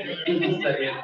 Está bien.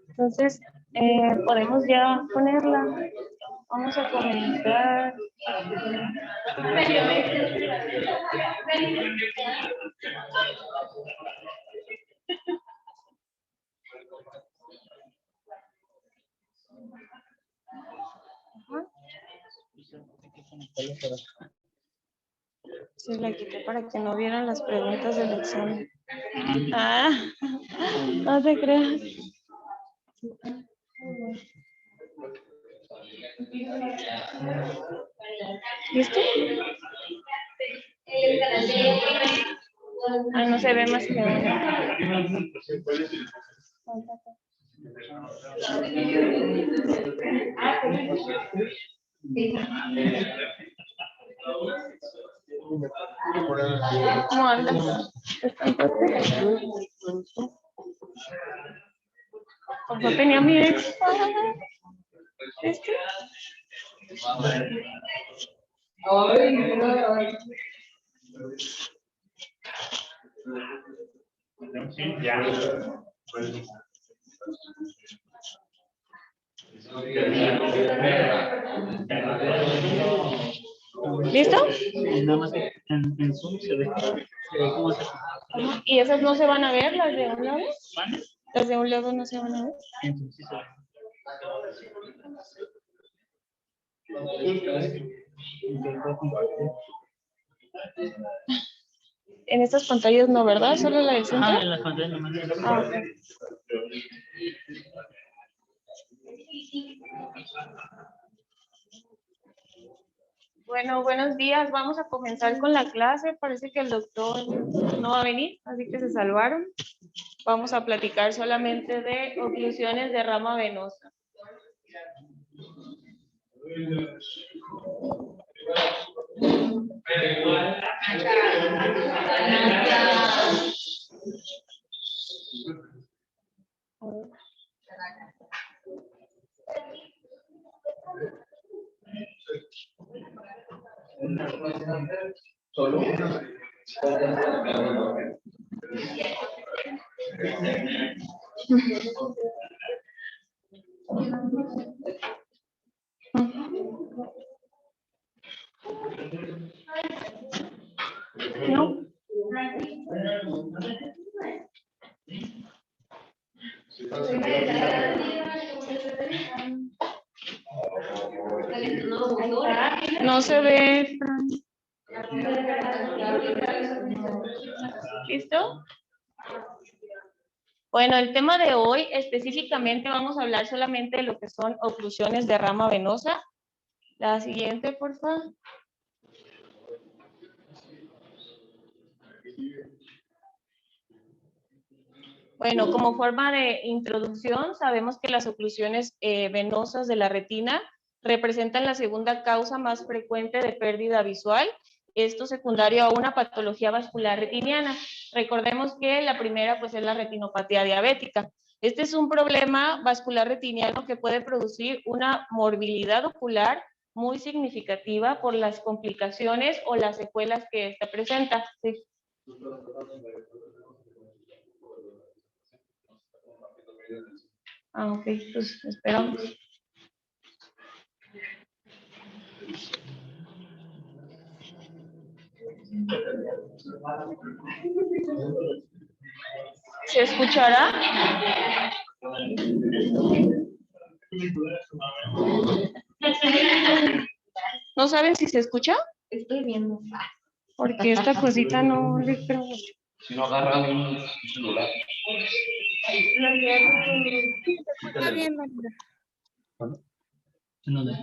Entonces, podemos ya ponerla. Vamos a comenzar. Sí, la quité para que no vieran las preguntas del examen. Ah, no te creas. ¿Listo? Ah, no se ve más que uno. ¿Cómo andas? Pues no tenía mi ex. ¿Este? ¿Listo? Nada más en Zoom se ve cómo se... ¿Y esas no se van a ver, las de un lado? ¿Las de un lado no se van a ver? Entonces, sí se ve. En estas pantallas no, ¿verdad? ¿Solo la del centro? Ah, en las pantallas nomás. Ah, ok. Bueno, buenos días. Vamos a comenzar con la clase. Parece que el doctor no va a venir, así que se salvaron. Vamos a platicar solamente de oclusiones de rama venosa. No. No se ve. ¿Listo? Bueno, el tema de hoy específicamente vamos a hablar solamente de lo que son oclusiones de rama venosa. La siguiente, por favor. Bueno, como forma de introducción, sabemos que las oclusiones venosas de la retina representan la segunda causa más frecuente de pérdida visual, esto secundario a una patología vascular retiniana. Recordemos que la primera pues es la retinopatía diabética. Este es un problema vascular retiniano que puede producir una morbilidad ocular muy significativa por las complicaciones o las secuelas que esta presenta. Sí. Ok, pues esperamos. ¿Se escuchará? ¿No saben si se escucha? Estoy viendo. Porque esta cosita no le creo mucho. Si no agarra un celular. Está bien, ¿En dónde?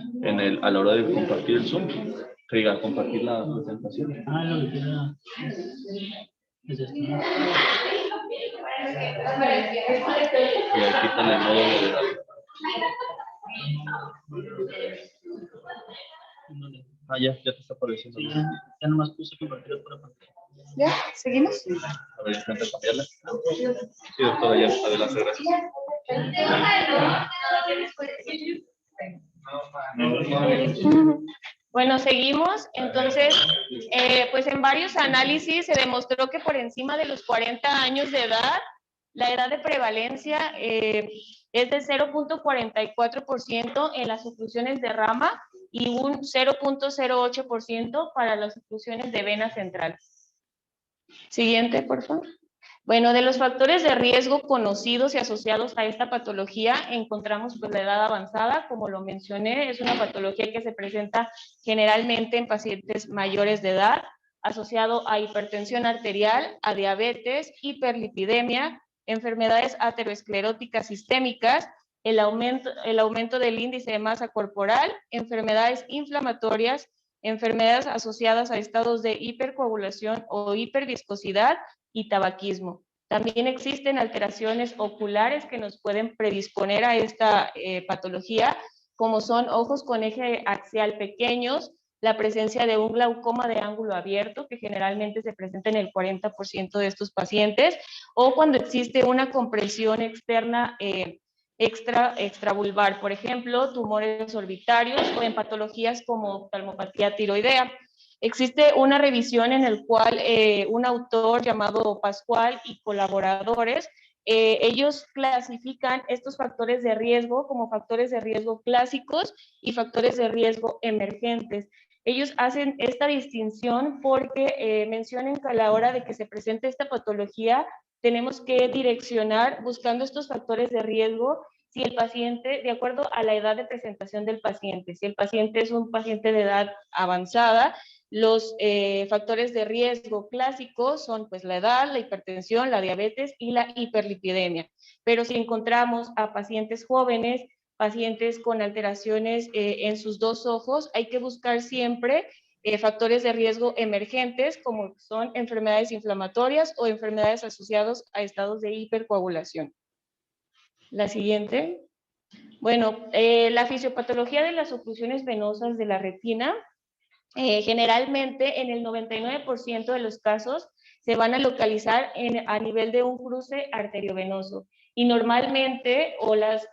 A la hora de compartir el Zoom, que diga compartir la presentación. Ah, lo que queda es esto, ¿no? Y ahí quitan el modo moderado. ¿En dónde? Ah, ya te está apareciendo. Sí, ya nomás puse compartir por la pantalla. ¿Ya? ¿Seguimos? A ver, intenta cambiarla. Sí, doctora, ya. Adelante, gracias. Bueno, seguimos. Entonces, pues en varios análisis se demostró que por encima de los 40 años de edad, la edad de prevalencia es de 0.44% en las oclusiones de rama y un 0.08% para las oclusiones de vena central. Siguiente, por favor. Bueno, de los factores de riesgo conocidos y asociados a esta patología, encontramos pues la edad avanzada, como lo mencioné, es una patología que se presenta generalmente en pacientes mayores de edad, asociado a hipertensión arterial, a diabetes, hiperlipidemia, enfermedades ateroscleróticas sistémicas, el aumento del índice de masa corporal, enfermedades inflamatorias, enfermedades asociadas a estados de hipercoagulación o hiperviscosidad, y tabaquismo. También existen alteraciones oculares que nos pueden predisponer a esta patología, como son ojos con eje axial pequeños, la presencia de un glaucoma de ángulo abierto, que generalmente se presenta en el 40% de estos pacientes, o cuando existe una compresión externa extravulvar, por ejemplo, tumores orbitarios o en patologías como oftalmopatía tiroidea. Existe una revisión en el cual un autor llamado Pascual y colaboradores, ellos clasifican estos factores de riesgo como factores de riesgo clásicos y factores de riesgo emergentes. Ellos hacen esta distinción porque mencionan que a la hora de que se presente esta patología, tenemos que direccionar buscando estos factores de riesgo si el paciente, de acuerdo a la edad de presentación del paciente, si el paciente es un paciente de edad avanzada, los factores de riesgo clásicos son pues la edad, la hipertensión, la diabetes y la hiperlipidemia. Pero si encontramos a pacientes jóvenes, pacientes con alteraciones en sus dos ojos, hay que buscar siempre factores de riesgo emergentes como son enfermedades inflamatorias o enfermedades asociadas a estados de hipercoagulación. La siguiente. Bueno, la fisiopatología de las oclusiones venosas de la retina, generalmente en el 99% de los casos se van a localizar a nivel de un cruce arteriovenoso y normalmente o las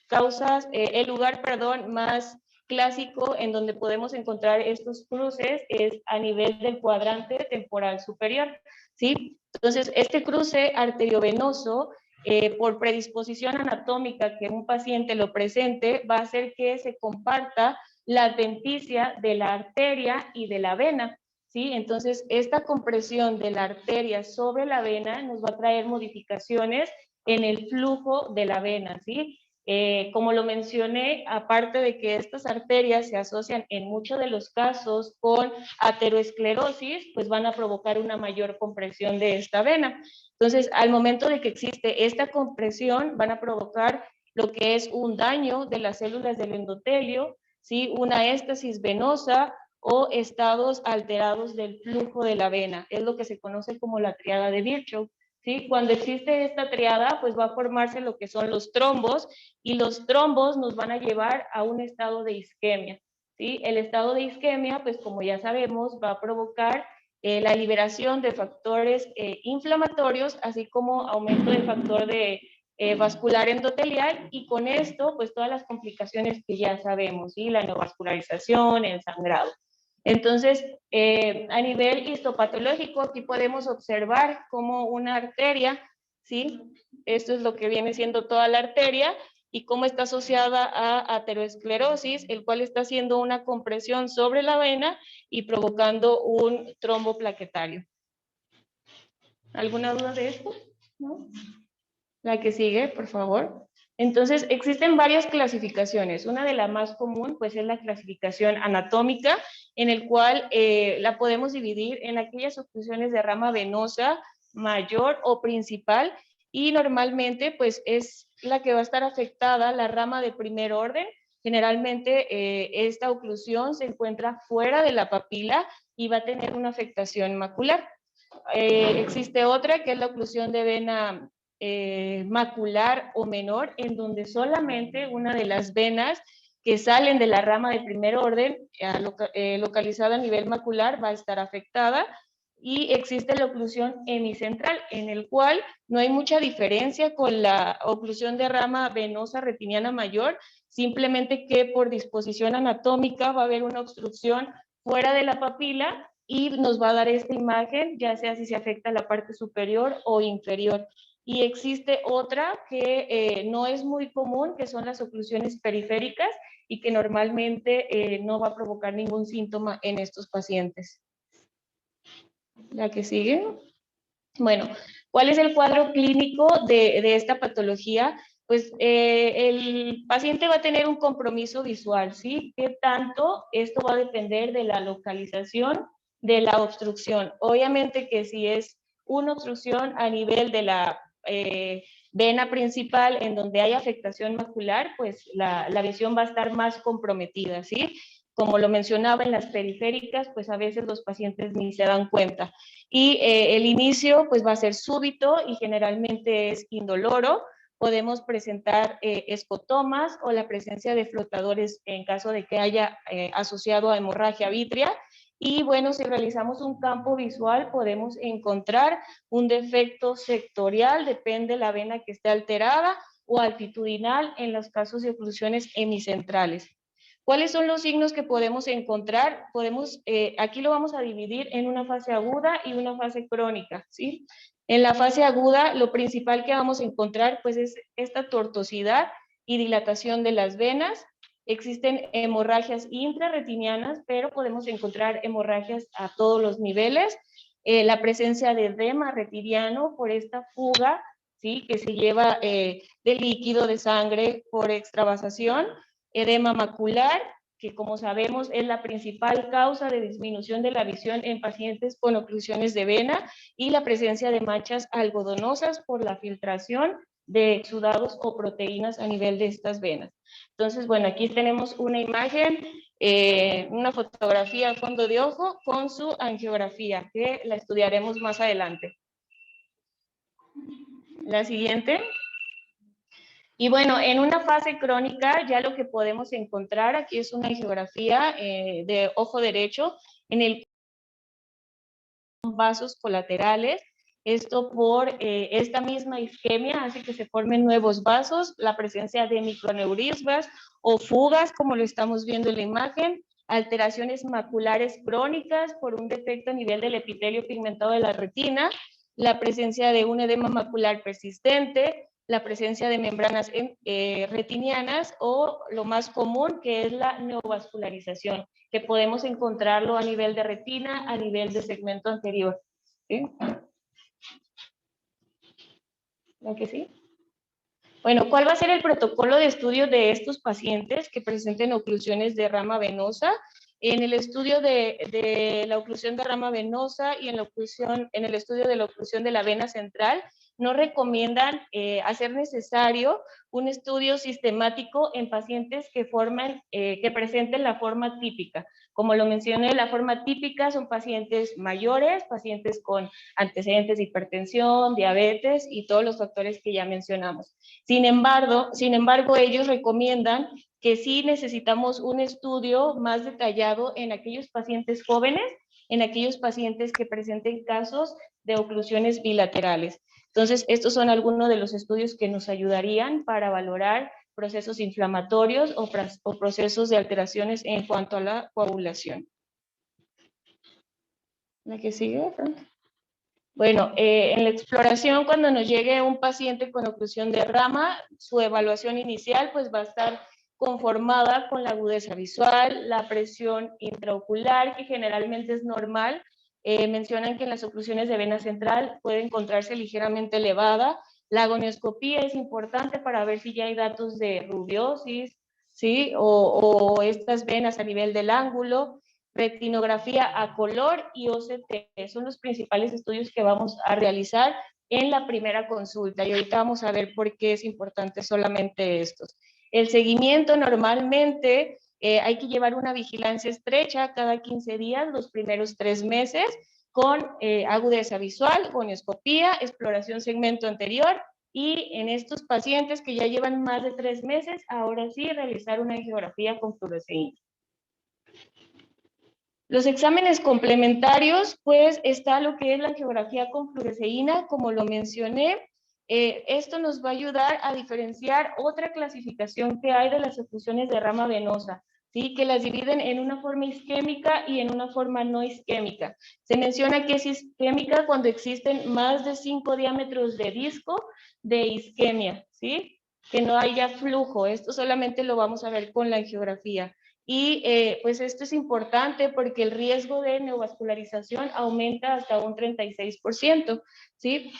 causas, el lugar, perdón, más clásico en donde podemos encontrar estos cruces es a nivel del cuadrante temporal superior, ¿sí? Entonces, este cruce arteriovenoso, por predisposición anatómica que un paciente lo presente, va a hacer que se comparta la adventicia de la arteria y de la vena, ¿sí? Entonces, esta compresión de la arteria sobre la vena nos va a traer modificaciones en el flujo de la vena, ¿sí? Como lo mencioné, aparte de que estas arterias se asocian en muchos de los casos con ateroesclerosis, pues van a provocar una mayor compresión de esta vena. Entonces, al momento de que existe esta compresión, van a provocar lo que es un daño de las células del endotelio, ¿sí? Una éstasis venosa o estados alterados del flujo de la vena. Es lo que se conoce como la triada de Virchow. ¿Sí? Cuando existe esta triada, pues va a formarse lo que son los trombos, y los trombos nos van a llevar a un estado de isquemia, ¿sí? El estado de isquemia, pues como ya sabemos, va a provocar la liberación de factores inflamatorios, así como aumento del factor de vascular endotelial, y con esto, pues todas las complicaciones que ya sabemos, ¿sí? La neovascularización, el sangrado. Entonces, a nivel histopatológico, aquí podemos observar como una arteria, ¿sí? Esto es lo que viene siendo toda la arteria, y cómo está asociada a ateroesclerosis, el cual está haciendo una compresión sobre la vena y provocando un trombo plaquetario. ¿Alguna duda de esto? ¿No? La que sigue, por favor. Entonces, existen varias clasificaciones. Una de las más común, pues, es la clasificación anatómica, en el cual la podemos dividir en aquellas oclusiones de rama venosa mayor o principal, y normalmente, pues, es la que va a estar afectada la rama de primer orden. Generalmente, esta oclusión se encuentra fuera de la papila y va a tener una afectación macular. Existe otra que es la oclusión de vena macular o menor, en donde solamente una de las venas que salen de la rama de primer orden, localizada a nivel macular, va a estar afectada. Y existe la oclusión hemicentral, en el cual no hay mucha diferencia con la oclusión de rama venosa retiniana mayor, simplemente que por disposición anatómica va a haber una obstrucción fuera de la papila y nos va a dar esta imagen, ya sea si se afecta la parte superior o inferior. Y existe otra que no es muy común, que son las oclusiones periféricas, y que normalmente no va a provocar ningún síntoma en estos pacientes. La que sigue. Bueno, ¿cuál es el cuadro clínico de esta patología? Pues el paciente va a tener un compromiso visual, ¿sí? ¿Qué tanto? Esto va a depender de la localización de la obstrucción. Obviamente que si es una obstrucción a nivel de la vena principal, en donde hay afectación macular, pues la visión va a estar más comprometida, ¿sí? Como lo mencionaba, en las periféricas, pues a veces los pacientes ni se dan cuenta. Y el inicio pues va a ser súbito y generalmente es indoloro. Podemos presentar escotomas o la presencia de flotadores en caso de que haya asociado a hemorragia vítrea. Y bueno, si realizamos un campo visual, podemos encontrar un defecto sectorial, depende de la vena que esté alterada, o altitudinal en los casos de oclusiones hemicentrales. ¿Cuáles son los signos que podemos encontrar? Aquí lo vamos a dividir en una fase aguda y una fase crónica, ¿sí? En la fase aguda, lo principal que vamos a encontrar, pues, es esta tortuosidad y dilatación de las venas. Existen hemorragias intrarretinianas, pero podemos encontrar hemorragias a todos los niveles. La presencia de edema retiniano por esta fuga, ¿sí? Que se lleva de líquido de sangre por extravasación. Edema macular, que como sabemos es la principal causa de disminución de la visión en pacientes con oclusiones de vena, y la presencia de manchas algodonosas por la filtración de exudados o proteínas a nivel de estas venas. Entonces, bueno, aquí tenemos una imagen, una fotografía a fondo de ojo con su angiografía, que la estudiaremos más adelante. La siguiente. Y bueno, en una fase crónica ya lo que podemos encontrar aquí es una angiografía de ojo derecho en el vasos colaterales, Esto por esta misma isquemia hace que se formen nuevos vasos, la presencia de microneurismas o fugas, como lo estamos viendo en la imagen, alteraciones maculares crónicas por un defecto a nivel del epitelio pigmentado de la retina, la presencia de un edema macular persistente, la presencia de membranas retinianas o lo más común que es la neovascularización, que podemos encontrarlo a nivel de retina, a nivel de segmento anterior. ¿Sí? ¿La que sí? Bueno, ¿cuál va a ser el protocolo de estudio de estos pacientes que presenten oclusiones de rama venosa? En el estudio de la oclusión de rama venosa y en el estudio de la oclusión de la vena central, no recomiendan hacer necesario un estudio sistemático en pacientes que presenten la forma típica. Como lo mencioné, la forma típica son pacientes mayores, pacientes con antecedentes de hipertensión, diabetes y todos los factores que ya mencionamos. Sin embargo, ellos recomiendan que sí necesitamos un estudio más detallado en aquellos pacientes jóvenes, en aquellos pacientes que presenten casos de oclusiones bilaterales. Entonces, estos son algunos de los estudios que nos ayudarían para valorar procesos inflamatorios o procesos de alteraciones en cuanto a la coagulación. ¿La que sigue, Fran? Bueno, en la exploración, cuando nos llegue un paciente con oclusión de rama, su evaluación inicial pues va a estar conformada con la agudeza visual, la presión intraocular, que generalmente es normal. Mencionan que en las oclusiones de vena central puede encontrarse ligeramente elevada. La gonioscopía es importante para ver si ya hay datos de rubiosis, ¿sí? O estas venas a nivel del ángulo. Retinografía a color y OCT son los principales estudios que vamos a realizar en la primera consulta, y ahorita vamos a ver por qué es importante solamente estos. El seguimiento normalmente hay que llevar una vigilancia estrecha cada 15 días, los primeros 3 meses, con agudeza visual, gonioscopía, exploración segmento anterior, y en estos pacientes que ya llevan más de 3 meses, ahora sí realizar una angiografía con fluoresceína. Los exámenes complementarios, pues está lo que es la angiografía con fluoresceína, como lo mencioné. Esto nos va a ayudar a diferenciar otra clasificación que hay de las oclusiones de rama venosa, ¿sí? Que las dividen en una forma isquémica y en una forma no isquémica. Se menciona que es isquémica cuando existen más de 5 diámetros de disco de isquemia, ¿sí? Que no haya flujo. Esto solamente lo vamos a ver con la angiografía. Y pues esto es importante porque el riesgo de neovascularización aumenta hasta un 36%, ¿sí?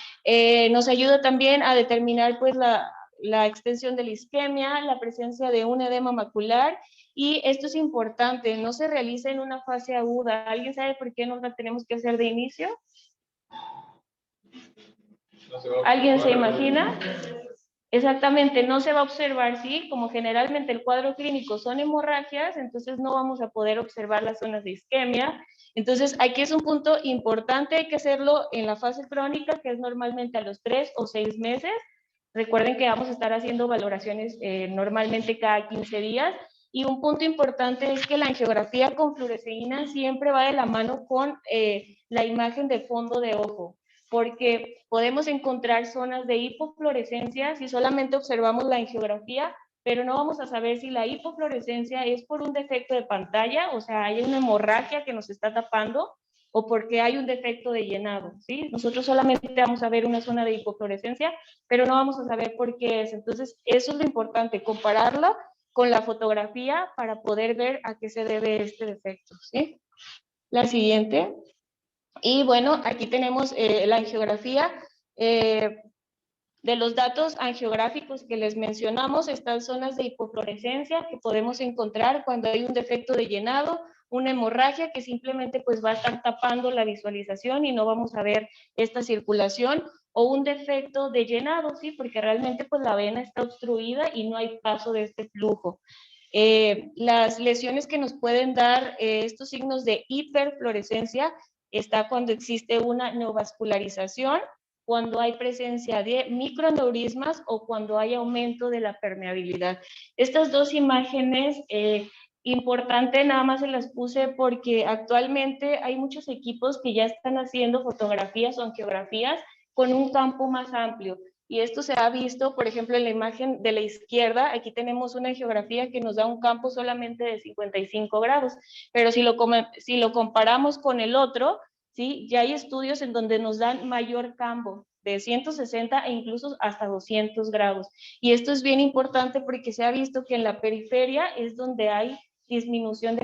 Nos ayuda también a determinar pues la extensión de la isquemia, la presencia de un edema macular, y esto es importante, no se realiza en una fase aguda. ¿Alguien sabe por qué no la tenemos que hacer de inicio? ¿Alguien se imagina? Exactamente, no se va a observar, ¿sí? Como generalmente el cuadro clínico son hemorragias, entonces no vamos a poder observar las zonas de isquemia. Entonces, aquí es un punto importante, hay que hacerlo en la fase crónica, que es normalmente a los 3 o 6 meses. Recuerden que vamos a estar haciendo valoraciones normalmente cada 15 días. Y un punto importante es que la angiografía con fluoresceína siempre va de la mano con la imagen de fondo de ojo, porque podemos encontrar zonas de hipofluorescencia si solamente observamos la angiografía, pero no vamos a saber si la hipofluorescencia es por un defecto de pantalla, o sea, hay una hemorragia que nos está tapando, o porque hay un defecto de llenado, ¿sí? Nosotros solamente vamos a ver una zona de hipofluorescencia, pero no vamos a saber por qué es. Entonces, eso es lo importante, compararlo con la fotografía para poder ver a qué se debe este defecto, ¿sí? La siguiente. Y bueno, aquí tenemos la angiografía. De los datos angiográficos que les mencionamos, están zonas de hipofluorescencia que podemos encontrar cuando hay un defecto de llenado, una hemorragia que simplemente pues va a estar tapando la visualización y no vamos a ver esta circulación, o un defecto de llenado, ¿sí? Porque realmente pues la vena está obstruida y no hay paso de este flujo. Las lesiones que nos pueden dar estos signos de hiperfluorescencia está cuando existe una neovascularización, cuando hay presencia de microneurismas o cuando hay aumento de la permeabilidad. Estas dos imágenes, importante, nada más se las puse porque actualmente hay muchos equipos que ya están haciendo fotografías o angiografías con un campo más amplio. Y esto se ha visto, por ejemplo, en la imagen de la izquierda. Aquí tenemos una geografía que nos da un campo solamente de 55 grados, pero si lo comparamos con el otro, ¿sí? Ya hay estudios en donde nos dan mayor campo, de 160 e incluso hasta 200 grados. Y esto es bien importante porque se ha visto que en la periferia es donde hay disminución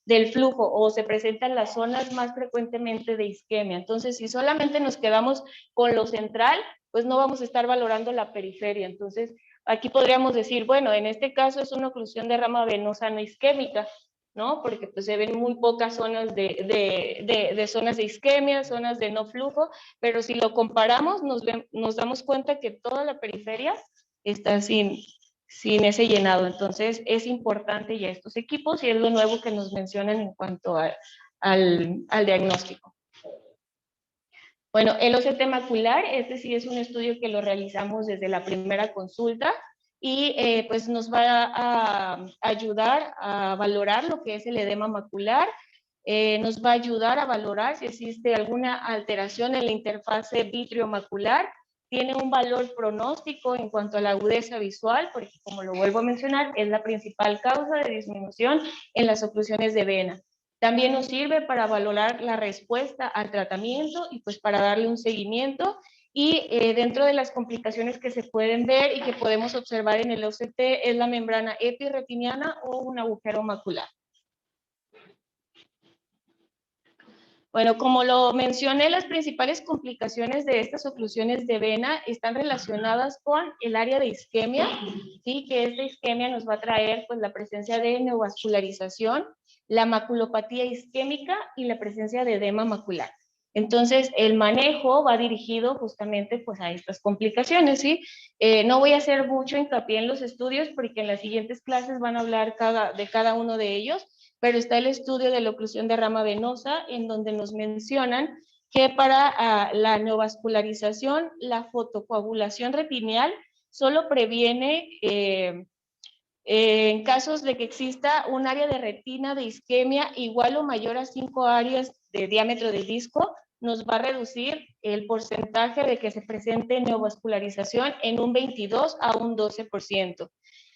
del flujo, o se presentan las zonas más frecuentemente de isquemia. Entonces, si solamente nos quedamos con lo central, pues no vamos a estar valorando la periferia. Entonces, aquí podríamos decir, bueno, en este caso es una oclusión de rama venosa no isquémica, ¿no? Porque pues se ven muy pocas zonas de zonas de isquemia, zonas de no flujo, pero si lo comparamos nos damos cuenta que toda la periferia está sin ese llenado. Entonces es importante ya estos equipos, y es lo nuevo que nos mencionan en cuanto al diagnóstico. Bueno, el OCT macular, este sí es un estudio que lo realizamos desde la primera consulta, y pues nos va a ayudar a valorar lo que es el edema macular. Nos va a ayudar a valorar si existe alguna alteración en la interfase vitrio-macular. Tiene un valor pronóstico en cuanto a la agudeza visual, porque como lo vuelvo a mencionar, es la principal causa de disminución en las oclusiones de vena. También nos sirve para valorar la respuesta al tratamiento y pues para darle un seguimiento. Y dentro de las complicaciones que se pueden ver y que podemos observar en el OCT es la membrana epirretiniana o un agujero macular. Bueno, como lo mencioné, las principales complicaciones de estas oclusiones de vena están relacionadas con el área de isquemia, ¿sí? Que esta isquemia nos va a traer pues la presencia de neovascularización, la maculopatía isquémica y la presencia de edema macular. Entonces, el manejo va dirigido justamente pues a estas complicaciones, ¿sí? No voy a hacer mucho hincapié en los estudios porque en las siguientes clases van a hablar de cada uno de ellos, pero está el estudio de la oclusión de rama venosa, en donde nos mencionan que para la neovascularización, la fotocoagulación retinial solo previene en casos de que exista un área de retina de isquemia igual o mayor a 5 áreas de diámetro del disco, nos va a reducir el porcentaje de que se presente neovascularización en un 22 a un 12%.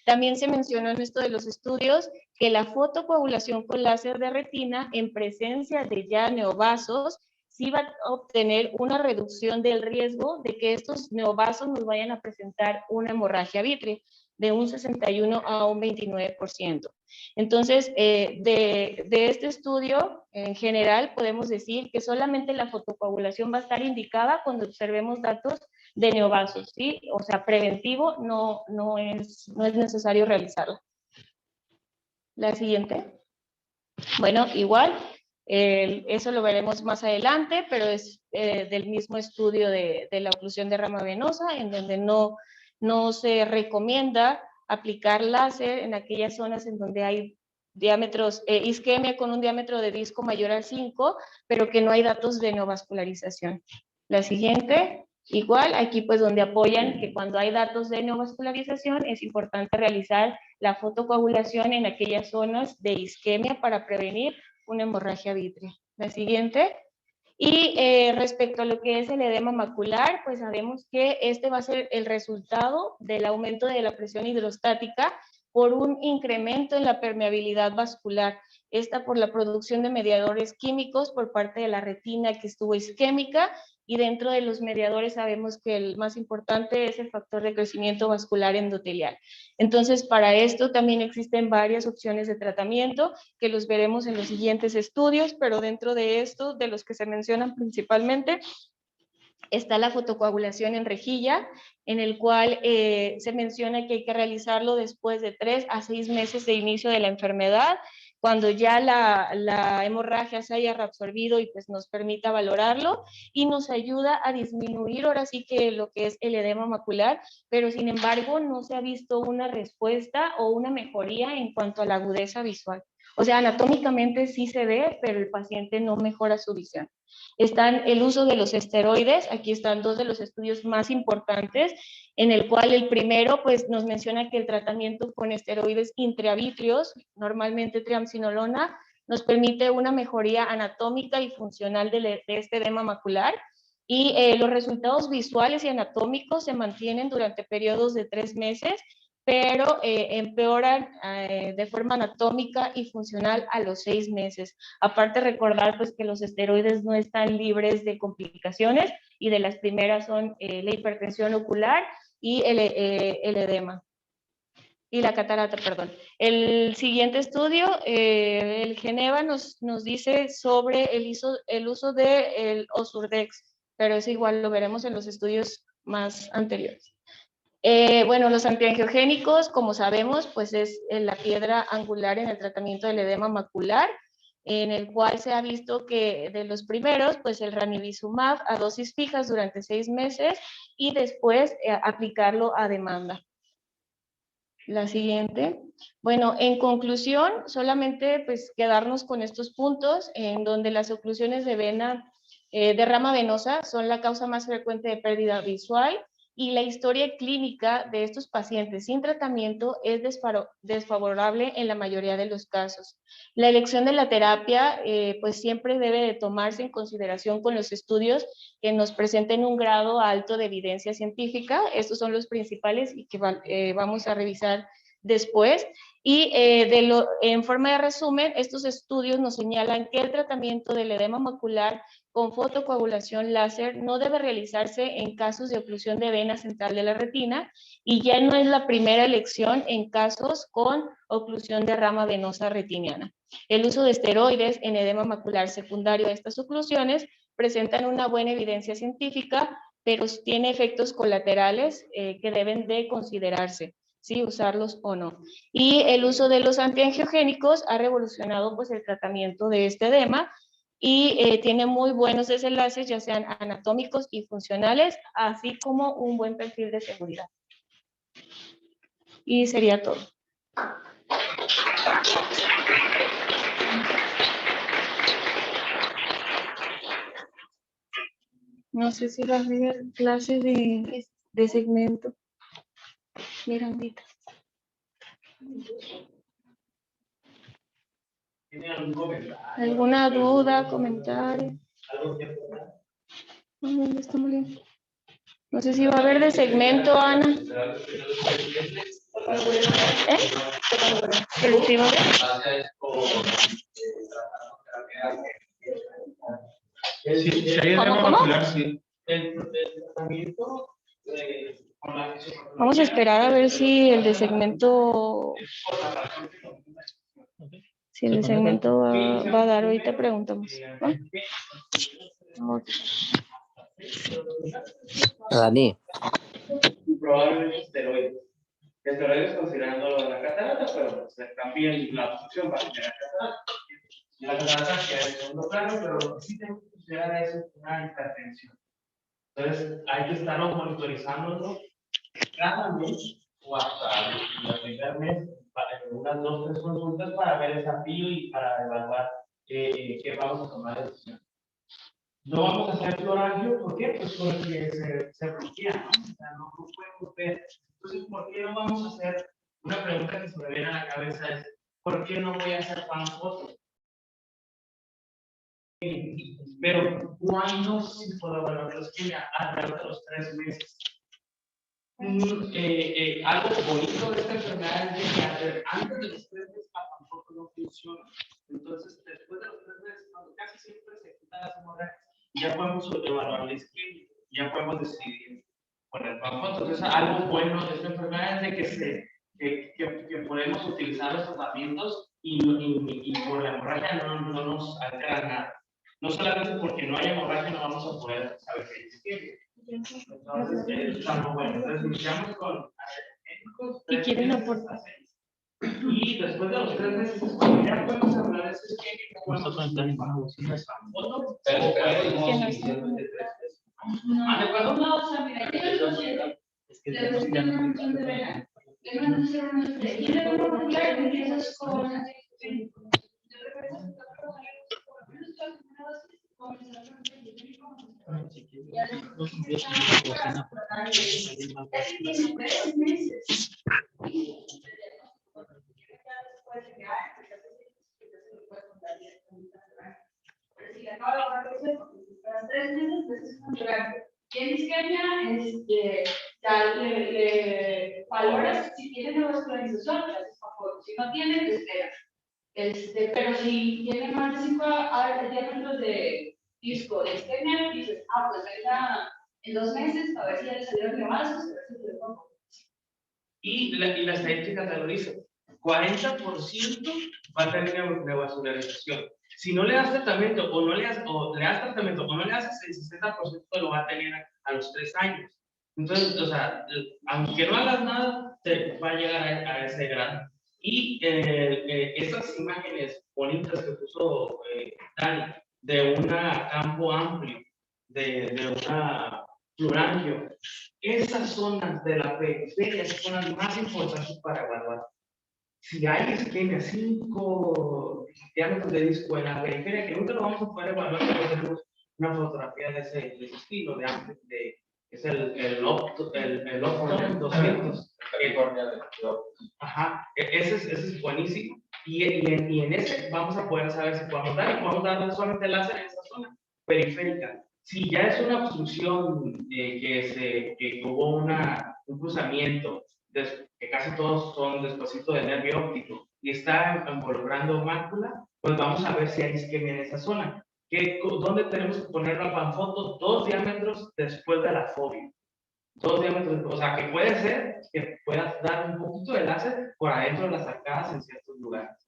También se mencionó en esto de los estudios que la fotocoagulación con láser de retina en presencia de ya neovasos sí va a obtener una reducción del riesgo de que estos neovasos nos vayan a presentar una hemorragia vitrea de un 61 a un 29%. Entonces, de este estudio, en general, podemos decir que solamente la fotocoagulación va a estar indicada cuando observemos datos de neovasos, ¿sí? O sea, preventivo no es necesario realizarla. La siguiente. Bueno, igual, eso lo veremos más adelante, pero es del mismo estudio de la oclusión de rama venosa, en donde no se recomienda aplicar láser en aquellas zonas en donde hay diámetros, isquemia con un diámetro de disco mayor al 5, pero que no hay datos de neovascularización. La siguiente, igual, aquí pues donde apoyan que cuando hay datos de neovascularización es importante realizar la fotocoagulación en aquellas zonas de isquemia para prevenir una hemorragia vitrea. La siguiente. Y respecto a lo que es el edema macular, pues sabemos que este va a ser el resultado del aumento de la presión hidrostática por un incremento en la permeabilidad vascular. Esta por la producción de mediadores químicos por parte de la retina que estuvo isquémica, y dentro de los mediadores sabemos que el más importante es el factor de crecimiento vascular endotelial. Entonces, para esto también existen varias opciones de tratamiento que los veremos en los siguientes estudios, pero dentro de esto, de los que se mencionan principalmente, está la fotocoagulación en rejilla, en el cual se menciona que hay que realizarlo después de 3 a 6 meses de inicio de la enfermedad, cuando ya la hemorragia se haya reabsorbido y pues nos permita valorarlo, y nos ayuda a disminuir ahora sí que lo que es el edema macular, pero sin embargo no se ha visto una respuesta o una mejoría en cuanto a la agudeza visual. O sea, anatómicamente sí se ve, pero el paciente no mejora su visión. Están el uso de los esteroides, aquí están dos de los estudios más importantes, en el cual el primero pues nos menciona que el tratamiento con esteroides intravítricos, normalmente triamcinolona, nos permite una mejoría anatómica y funcional de este edema macular, Y los resultados visuales y anatómicos se mantienen durante periodos de 3 meses, pero empeoran de forma anatómica y funcional a los 6 meses. Aparte recordar pues que los esteroides no están libres de complicaciones y de las primeras son la hipertensión ocular y el edema. Y la catarata, perdón. El siguiente estudio, el Geneva nos dice sobre el uso del Osurdex, pero eso igual lo veremos en los estudios más anteriores. Bueno, los antiangiogénicos, como sabemos, pues es la piedra angular en el tratamiento del edema macular, en el cual se ha visto que de los primeros, pues el ranibizumab a dosis fijas durante 6 meses y después aplicarlo a demanda. La siguiente. Bueno, en conclusión, solamente pues quedarnos con estos puntos en donde las oclusiones de vena de rama venosa son la causa más frecuente de pérdida visual y la historia clínica de estos pacientes sin tratamiento es desfavorable en la mayoría de los casos. La elección de la terapia pues siempre debe de tomarse en consideración con los estudios que nos presenten un grado alto de evidencia científica. Estos son los principales y que vamos a revisar después. Y en forma de resumen, estos estudios nos señalan que el tratamiento del edema macular con fotocoagulación láser no debe realizarse en casos de oclusión de vena central de la retina y ya no es la primera elección en casos con oclusión de rama venosa retiniana. El uso de esteroides en edema macular secundario a estas oclusiones presentan una buena evidencia científica, pero tiene efectos colaterales que deben de considerarse, ¿sí? Usarlos o no. Y el uso de los antiangiogénicos ha revolucionado pues el tratamiento de este edema y tiene muy buenos desenlaces, ya sean anatómicos y funcionales, así como un buen perfil de seguridad. Y sería todo. No sé si va a haber clases de segmento. Mirandita. ¿Tiene algún comentario? ¿Alguna duda, comentario? ¿Algo que aportar? Está muy bien. No sé si va a haber de segmento, Ana. ¿Eh? ¿El último? ¿Cómo? Sí. El tratamiento con la Vamos a esperar a ver si el de segmento va a dar. Ahorita preguntamos. ¿No? Dani, probablemente esteroides. Esteroides considerando la catarata, pero se cambia la función para generar catarata. La catarata queda en segundo plano, pero lo que sí tenemos que considerar es una hipertensión. Entonces, hay que estarlo monitorizando cada mes o hasta el primer mes, para unas 2 o 3 consultas para ver el desafío y para evaluar qué vamos a tomar de decisión. No vamos a hacer florario, ¿por qué? Pues porque se bloquea, ¿no? O sea, no podemos ver. Entonces, ¿por qué no vamos a hacer? Una pregunta que se me viene a la cabeza es, ¿por qué no voy a hacer panfoto? Pero, ¿cuándo sí puedo evaluar la isquemia? Alrededor de los 3 meses. Algo bonito de esta enfermedad es que antes de los 3 meses la panfoto no funciona. Entonces, después de los 3 meses, cuando casi siempre se quita las hemorragias, ya podemos evaluar la isquemia, ya podemos decidir poner panfoto. Entonces, algo bueno de esta enfermedad es de que podemos utilizar los tratamientos y por la hemorragia no nos altera nada. No solamente porque no hay hemorragia no vamos a poder saber que hay isquemia. Entonces, está muy bueno. Entonces, iniciamos con médicos. ¿Y quieren aportar? Y después de los 3 meses, cuando ya podemos hablar de ese isquemia, podemos contar en una bocina de panfoto. ¿De acuerdo? No, o sea, mira, es que tenemos que neovascularización, te haces papo. Si no tiene, te esperas. Pero si tiene más de 5 diámetros de disco de este nervio, dices, pues venga en 2 meses a ver si ya le salieron neovascos, a ver si le pongo. Y la estadística te lo dice, 40% va a tener neovascularización. Si no le das tratamiento o no le das, o le das tratamiento o no le haces, el 60% lo va a tener a los 3 años. Entonces, o sea, aunque no hagas nada, te va a llegar a ese grado. Y estas imágenes bonitas que puso Dani, de un campo amplio, de una plurangio, esas zonas de la periferia son las más importantes para evaluar. Si hay isquemia 5 diámetros de disco en la periferia, que nunca lo vamos a poder evaluar, pero tenemos una fotografía de ese estilo, es el Opton 200. Ajá, ese es buenísimo. Y en ese vamos a poder saber si podemos dar solamente láser en esa zona periférica. Si ya es una obstrucción que hubo un cruzamiento, que casi todos son despacito del nervio óptico, y está involucrando mácula, pues vamos a ver si hay isquemia en esa zona. ¿Dónde tenemos que poner la panfoto? 2 diámetros después de la fobia. 2 diámetros, o sea, que puede ser que puedas dar un poquito de láser por adentro de las arcadas en ciertos lugares.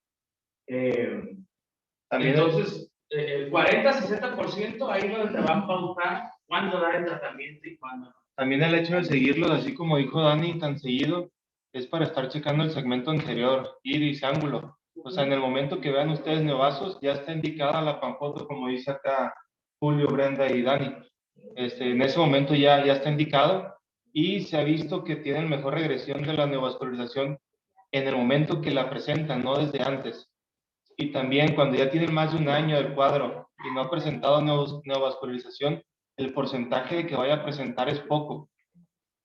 También entonces, el 40-60% ahí es donde te va a pautar cuándo dar el tratamiento y cuándo no. También el hecho de seguirlos, así como dijo Dani, tan seguido, es para estar checando el segmento anterior, iris, ángulo. O sea, en el momento que vean ustedes neovasos, ya está indicada la panfoto, como dice acá Julio, Brenda y Dani. En ese momento ya está indicado y se ha visto que tienen mejor regresión de la neovascularización en el momento que la presentan, no desde antes. Y también cuando ya tienen más de un año el cuadro y no ha presentado neovascularización, el porcentaje de que vaya a presentar es poco.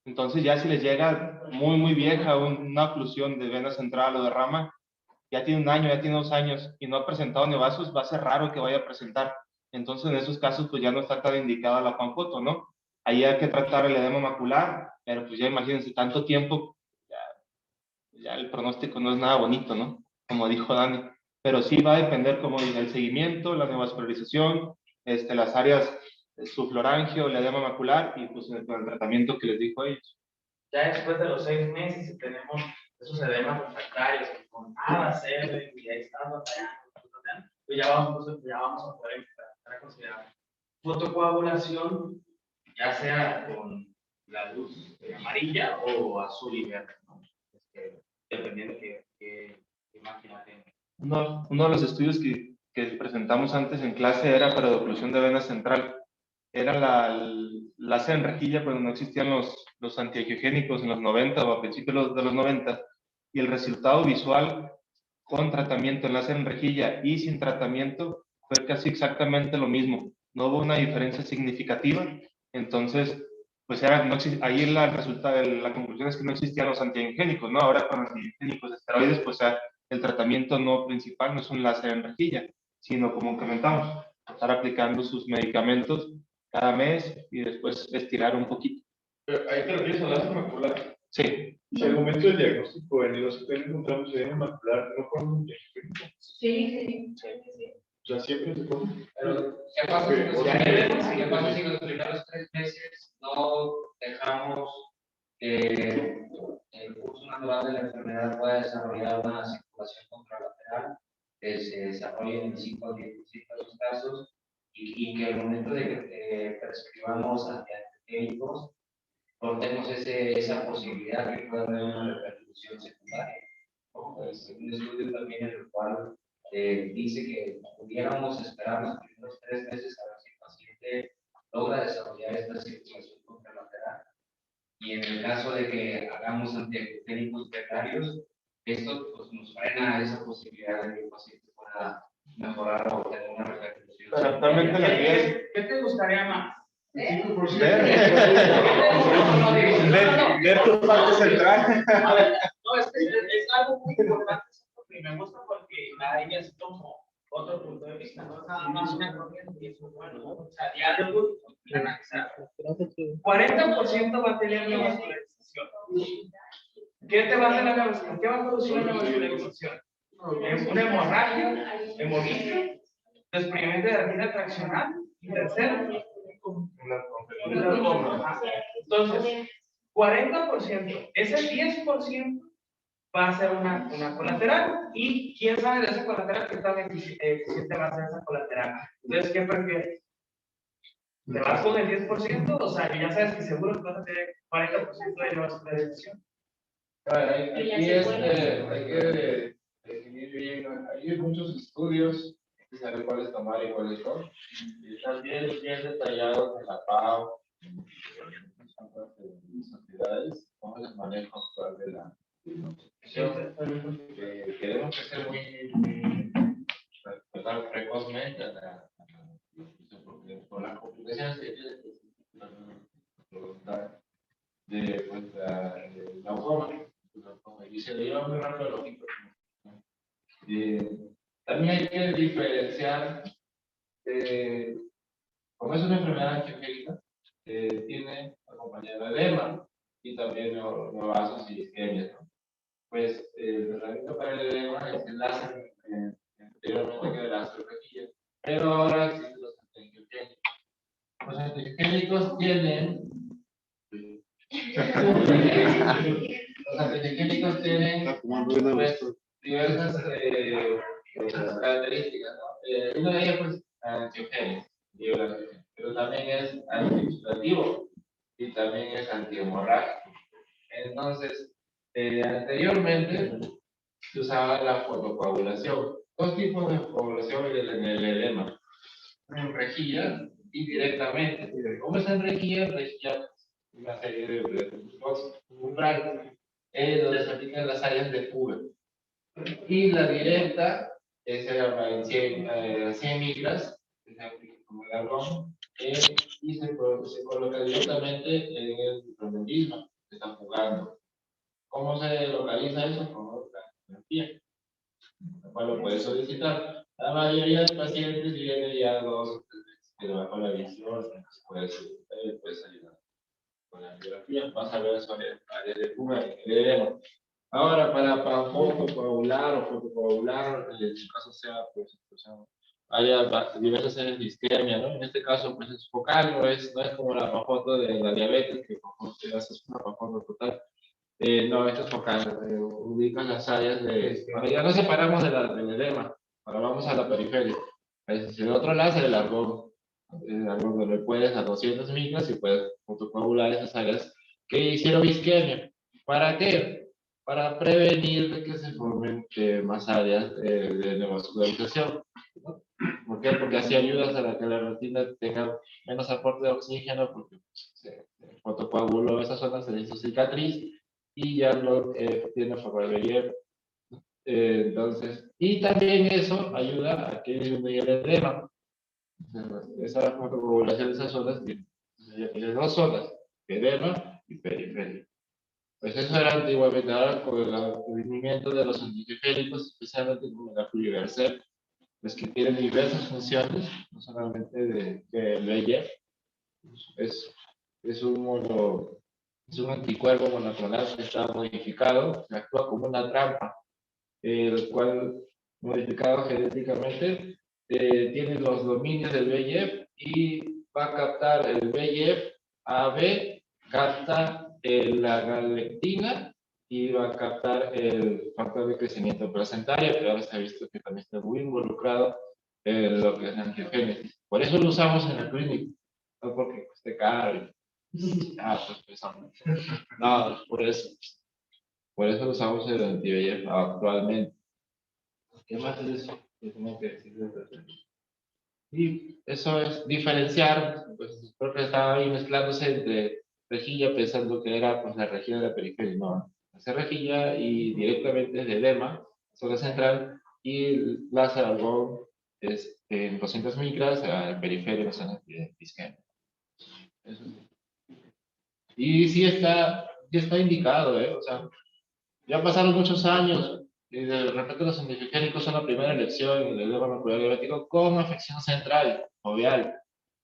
Entonces ya si les llega muy vieja una oclusión de vena central o de rama, ya tiene un año, ya tiene 2 años y no ha presentado neovasos, va a ser raro que vaya a presentar. Entonces en esos casos pues ya no está tan indicada la panfoto, ¿no? Ahí hay que tratar el edema macular, pero pues ya imagínense tanto tiempo, ya el pronóstico no es nada bonito, ¿no? Como dijo Dani. Pero sí va a depender, como dice, el seguimiento, la neovascularización, las áreas subflorangio, el edema macular y pues el tratamiento que les dijo a ellos. Ya después de los 6 meses, si tenemos esos edemas refractarios que con nada sirven y ahí están batallando, pues ya vamos a poder empezar a considerar fotocoagulación, ya sea con la luz amarilla o azul y verde, ¿no? Dependiendo de qué máquina tenga. Uno de los estudios que presentamos antes en clase era para oclusión de vena central. Era la láser en rejilla cuando no existían los antiangiogénicos en los 90 o a principios de los 90. Y el resultado visual con tratamiento en láser en rejilla y sin tratamiento fue casi exactamente lo mismo. No hubo una diferencia significativa. Entonces, pues ahí la conclusión es que no existían los antiangiogénicos, ¿no? Ahora con los antiangiogénicos esteroides, pues el tratamiento no principal no es un láser en rejilla, sino como comentamos, estar aplicando sus medicamentos cada mes y después estirar un poquito. Pero ahí te refieres al láser macular. Sí. Si al momento del diagnóstico en el hospital encontramos edema macular, ¿no ponen un diagnóstico? Sí. O sea, siempre se pone. Pero, ¿qué pasa si los primeros 3 meses no dejamos que el curso natural de la enfermedad pueda desarrollar una circulación contralateral, que se desarrolle en 5 o 10% de los casos y que al momento de que prescribamos antiangiogénicos cortemos esa posibilidad de que pueda haber una repercusión secundaria? Es un estudio también en el cual dice que pudiéramos esperar los primeros 3 meses a ver si el paciente logra desarrollar esta circulación contralateral. Y en el caso de que hagamos antiangiogénicos veterinarios, esto pues, nos frena esa posibilidad de que el paciente pueda mejorar o tener una repercusión. Pero actualmente la guía es... ¿Qué te gustaría más? Ver tu parte central. A ver, no, es algo muy importante y me gusta porque ahí es como otro punto de vista, no es nada más una corriente y eso es bueno, ¿no? O sea, diálogo y analizar. 40% va a tener neovascularización. ¿Qué te va a hacer la neovascularización? ¿Qué va a producir la neovascularización? Una hemorragia, hemorragia, desprendimiento de la retina traccional, y tercero, una tromba. Ajá. Entonces, 40%, ese 10% va a ser una colateral. ¿Y quién sabe de esa colateral qué tan eficiente va a ser esa colateral? Entonces, ¿qué prefieres? ¿Te vas con el 10%? O sea, ya sabes que seguro que vas a tener 40% de neovascularización. Aquí hay que definir bien, hay muchos estudios, saber cuáles tomar y cuáles no. Y están bien detallados en la PAO, en las sociedades, cómo es el manejo actual de la innovación. Queremos que sea muy precozmente a la porque por las complicaciones que tiene de pues, la forma. Y se le lleva muy rápido los tipos. También hay que diferenciar, como es una enfermedad angiogénica, tiene acompañada de edema y también neovasos y isquemias, ¿no? Pues el tratamiento para el edema es el láser, anteriormente que era el láser rejilla, pero ahora existen los antiangiogénicos. Los antiangiogénicos tienen los antiangiogénicos tienen pues, diversas características, ¿no? Una de ellas pues antiogénico, pero también es antioxidativo y también es antihemorrágico. Entonces, anteriormente se usaba la fotocoagulación. Dos tipos de coagulación en el edema. En rejilla y directamente. ¿Cómo es en rejilla? En rejilla una serie de umbral, donde se aplican las áreas de fuga. Y la directa se llama en 100 micras, que se aplica como el argón, y se coloca directamente en el microorganismo que está jugando. ¿Cómo se localiza eso? Con la terapia, la cual lo puede solicitar. La mayoría de pacientes vienen ya 2 o 3 veces, pero bajo la visión, puedes ayudar con la biografía, vas a ver sobre áreas de fuga y de edema. Ahora, para fotocoagular o fotocoagular, en el caso sea, pues, hay diversas áreas de isquemia, ¿no? En este caso, pues, es focal, no es como la pafoto de la diabetes, que te haces una pafoto total. No, esto es focal, ubicas las áreas de... Bueno, ya nos separamos del edema, ahora vamos a la periferia. Es el otro lado es el argón. El argón donde puedes a 200 micras y puedes fotocoagular esas áreas que hicieron isquemia. ¿Para qué? Para prevenir de que se formen más áreas de neovascularización. ¿No? ¿Por qué? Porque así ayudas a que la retina tenga menos aporte de oxígeno, porque se fotocoaguló esa zona, se hizo cicatriz y ya no tiene forma de hierro. Entonces, y también eso ayuda a que disminuya el edema. Esa fotocoagulación de esas zonas tiene 2 zonas, edema y periferia. Pues eso era antiguamente. Ahora con el descubrimiento de los antiangiogénicos, especialmente como la fluivercel, pues que tienen diversas funciones, no solamente de VEGF, es un anticuerpo monoclonal que está modificado, que actúa como una trampa, el cual, modificado genéticamente, tiene los dominios del VEGF y va a captar el VEGF AB, capta la galectina y va a captar el factor de crecimiento placentario, que ahora se ha visto que también está muy involucrado en lo que es la angiogénesis. Por eso lo usamos en la clínica, no porque cueste caro. Pues no, por eso lo usamos en el anti-VEGF actualmente. ¿Qué más es eso? ¿Qué tengo que decir? Y eso es diferenciar, pues creo que estaba ahí mezclándose entre rejilla pensando que era pues la rejilla de la periferia, no, hacer rejilla y directamente de edema, zona central, y láser argón es en 200 micras, a la periferia de zona de isquemia. Eso sí. Y sí está indicado, o sea, ya pasaron muchos años y de repente los antiangiogénicos son la primera elección en el edema macular diabético con afección central, foveal.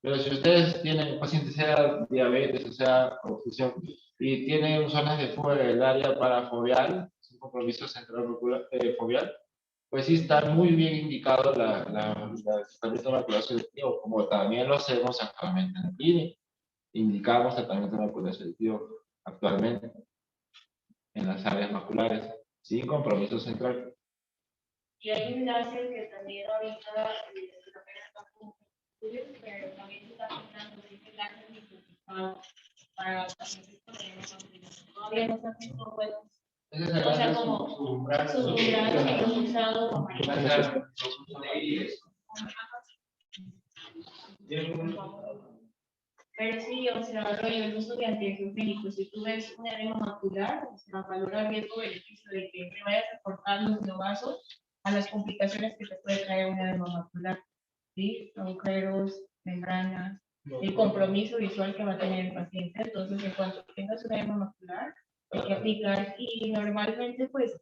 Pero si ustedes tienen pacientes, sea diabetes o sea confusión, y tiene zonas de fuga del área parafoveal, un compromiso central foveal, pues sí está muy bien indicado el tratamiento macular selectivo, como también lo hacemos actualmente en el INE. Indicamos tratamiento macular selectivo actualmente en las áreas maculares, sin compromiso central. Y hay un láser que también ahorita apenas está con estudios, pero también se está aplicando ese láser microficado para pacientes con hemocomplicación. Todavía no se han visto buenos. O sea, como subumbrado, micropulsado o amarillo. Pero sí, o sea, el uso de antiangiogénicos, si tú ves un edema macular, o sea, valora riesgo-beneficio de que me vayas a cortar los neovasos a las complicaciones que te puede traer un edema macular, ¿sí? Agujeros, membranas, el compromiso visual que va a tener el paciente. Entonces, en cuanto tengas un edema macular, hay que aplicar. Y normalmente, pues,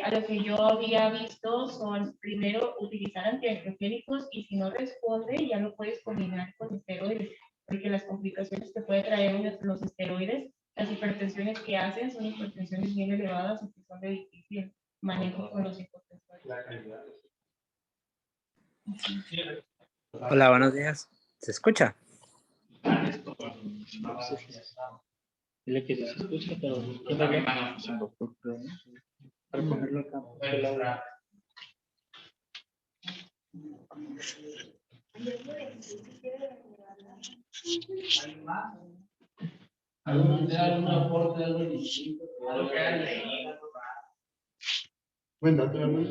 a lo que yo había visto son primero utilizar antiangiogénicos y si no responde, ya lo puedes combinar con esteroides, porque las complicaciones que puede traer los esteroides, las hipertensiones que hacen son hipertensiones bien elevadas y que son de difícil manejo con los hipotensores. Hola, buenos días. ¿Se escucha? Dile que se escucha, pero para ponerlo acá. ¿Algún aporte, algo distinto? Algo que hayan leído. Buen dato, hermano.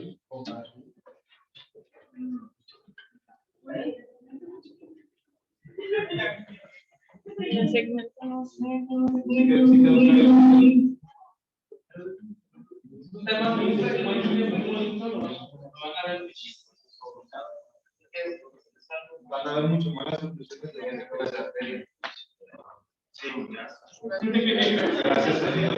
El segmento no sé. Van a ver mucho más las impresiones de gente puede hacer. Sí, gracias a Dios.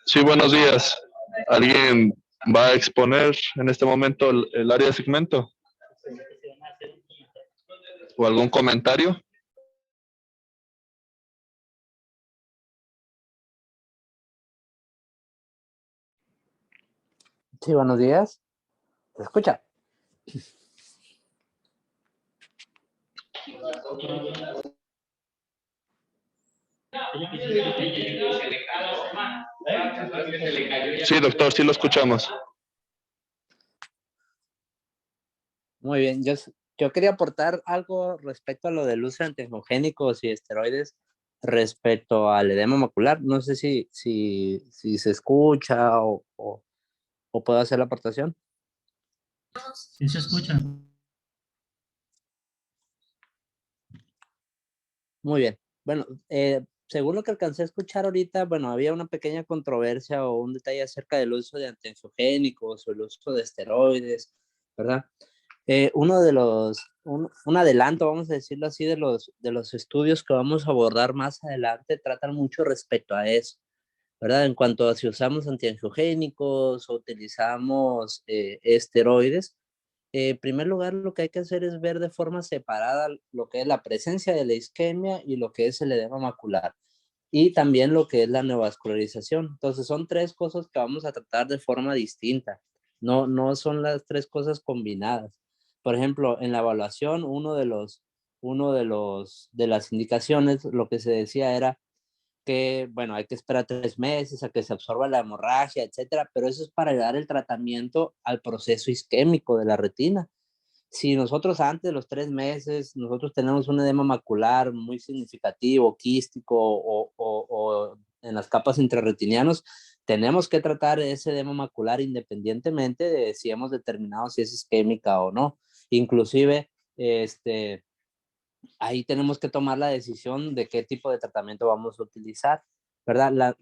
Sí, buenos días. ¿Alguien va a exponer en este momento el área de segmento? ¿O algún comentario? Sí, buenos días. ¿Se escucha? Sí, doctor, sí lo escuchamos. Muy bien. Yo quería aportar algo respecto a lo del uso de antiangiogénicos y esteroides respecto al edema macular. No sé si se escucha o puedo hacer la aportación. Sí se escucha. Muy bien. Bueno, según lo que alcancé a escuchar ahorita, bueno, había una pequeña controversia o un detalle acerca del uso de antiangiogénicos o el uso de esteroides, ¿verdad? Uno de un adelanto, vamos a decirlo así, de los estudios que vamos a abordar más adelante, tratan mucho respecto a eso, ¿verdad? En cuanto a si usamos antiangiogénicos o utilizamos esteroides, en primer lugar, lo que hay que hacer es ver de forma separada lo que es la presencia de la isquemia y lo que es el edema macular, y también lo que es la neovascularización. Entonces, son tres cosas que vamos a tratar de forma distinta. No son las tres cosas combinadas. Por ejemplo, en la evaluación, de las indicaciones, lo que se decía era que, bueno, hay que esperar 3 meses a que se absorba la hemorragia, etcétera, pero eso es para dar el tratamiento al proceso isquémico de la retina. Si nosotros antes de los 3 meses, nosotros tenemos un edema macular muy significativo, quístico o en las capas intrarretinianos, tenemos que tratar ese edema macular independientemente de si hemos determinado si es isquémica o no. Inclusive, ahí tenemos que tomar la decisión de qué tipo de tratamiento vamos a utilizar, ¿verdad?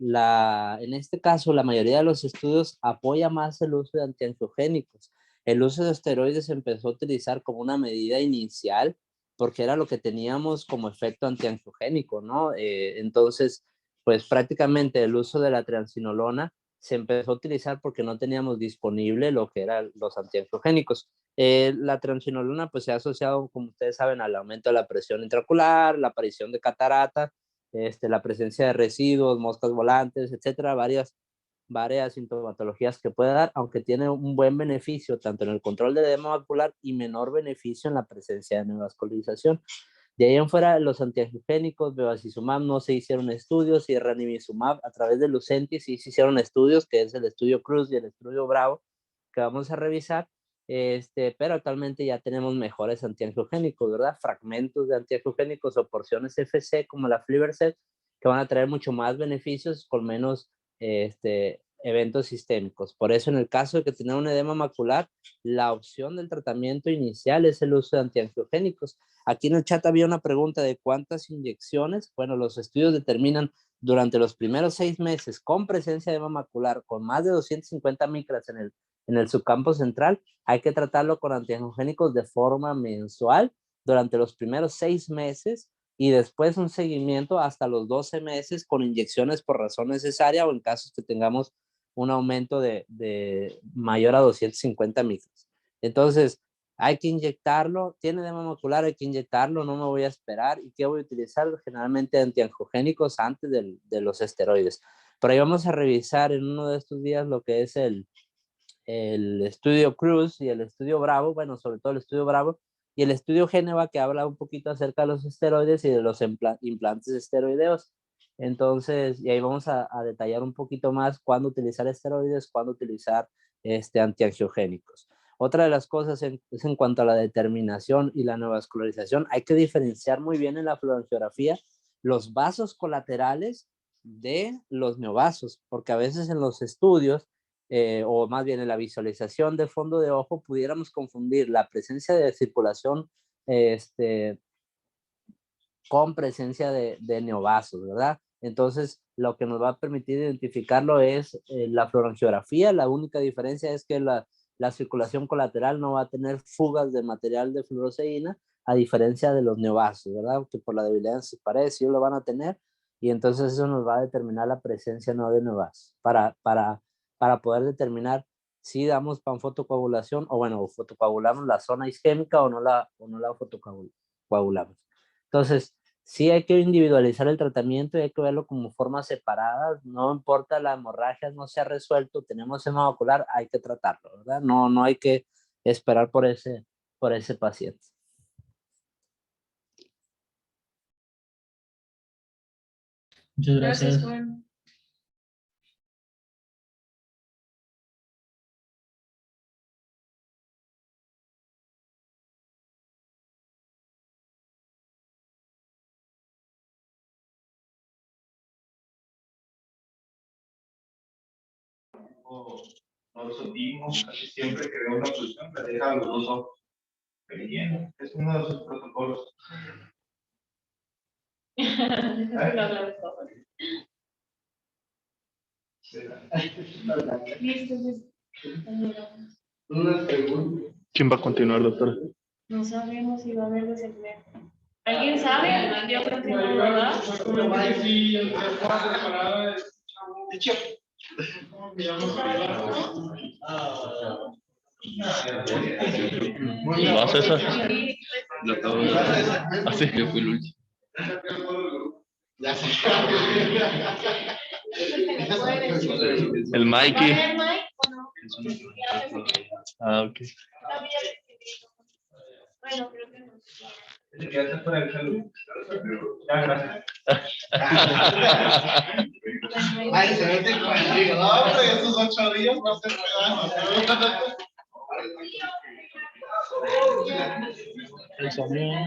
En este caso, la mayoría de los estudios apoya más el uso de antiangiogénicos. el uso de esteroides se empezó a utilizar como una medida inicial porque era lo que teníamos como efecto antiangiogénico, ¿no? Entonces, pues prácticamente el uso de la triamcinolona se empezó a utilizar porque no teníamos disponible lo que eran los antiangiogénicos. La triamcinolona pues se ha asociado, como ustedes saben, al aumento de la presión intraocular, la aparición de catarata, la presencia de residuos, moscas volantes, etcétera, varias sintomatologías que puede dar, aunque tiene un buen beneficio tanto en el control del edema macular y menor beneficio en la presencia de neovascularización. De ahí en fuera, los antiangiogénicos, bevacizumab, no se hicieron estudios, y ranibizumab a través de Lucentis sí se hicieron estudios, que es el estudio Cruz y el estudio Bravo, que vamos a revisar, pero actualmente ya tenemos mejores antiangiogénicos, ¿verdad? Fragmentos de antiangiogénicos o porciones FC como la Fliverset, que van a traer mucho más beneficios con menos eventos sistémicos. Por eso, en el caso de que tenga un edema macular, la opción del tratamiento inicial es el uso de antiangiogénicos. Aquí en el chat había una pregunta de cuántas inyecciones. Bueno, los estudios determinan durante los primeros 6 meses con presencia de edema macular, con más de 250 micras en el subcampo central, hay que tratarlo con antiangiogénicos de forma mensual durante los primeros 6 meses y después un seguimiento hasta los 12 meses con inyecciones por razón necesaria o en casos que tengamos un aumento de mayor a 250 micras. Entonces, hay que inyectarlo, tiene edema macular, hay que inyectarlo, no me voy a esperar. ¿Y qué voy a utilizar? Generalmente antiangiogénicos antes de los esteroides. Pero ahí vamos a revisar en uno de estos días lo que es el estudio Cruz y el estudio Bravo, bueno, sobre todo el estudio Bravo, y el estudio Génova, que habla un poquito acerca de los esteroides y de los implantes esteroideos. Entonces, y ahí vamos a detallar un poquito más cuándo utilizar esteroides, cuándo utilizar antiangiogénicos. Otra de las cosas es en cuanto a la determinación y la neovascularización. Hay que diferenciar muy bien en la fluorangiografía los vasos colaterales de los neovasos, porque a veces en los estudios o más bien en la visualización de fondo de ojo, pudiéramos confundir la presencia de circulación con presencia de neovasos, ¿verdad? Entonces, lo que nos va a permitir identificarlo es la fluorangiografía. La única diferencia es que la circulación colateral no va a tener fugas de material de fluoroseína, a diferencia de los neovasos, ¿verdad? Que por la debilidad en sus paredes sí lo van a tener, y entonces eso nos va a determinar la presencia no de neovasos. Para poder determinar si damos panfotocoagulación o bueno, fotocoagulamos la zona isquémica o no la fotocoagulamos. Entonces, sí hay que individualizar el tratamiento y hay que verlo como formas separadas. No importa la hemorragia, no se ha resuelto, tenemos edema macular, hay que tratarlo, ¿verdad? No hay que esperar por ese paciente. Muchas gracias. Norsotismo, casi siempre que veo una pulsión me deja los dos ojos. Bien, es uno de sus protocolos. ¿Quién va a continuar, doctora? No sabemos si va a haber de segmento. ¿Alguien sabe? Yo creo que no, ¿verdad? ¿Vas, César? Así. Yo fui el último. El Mikey. Ah, ok. Bueno, creo que no. Quédate por el salud. Ya, gracias. Ay, se mete conmigo. No, hombre, esos 8 días no se El sonido.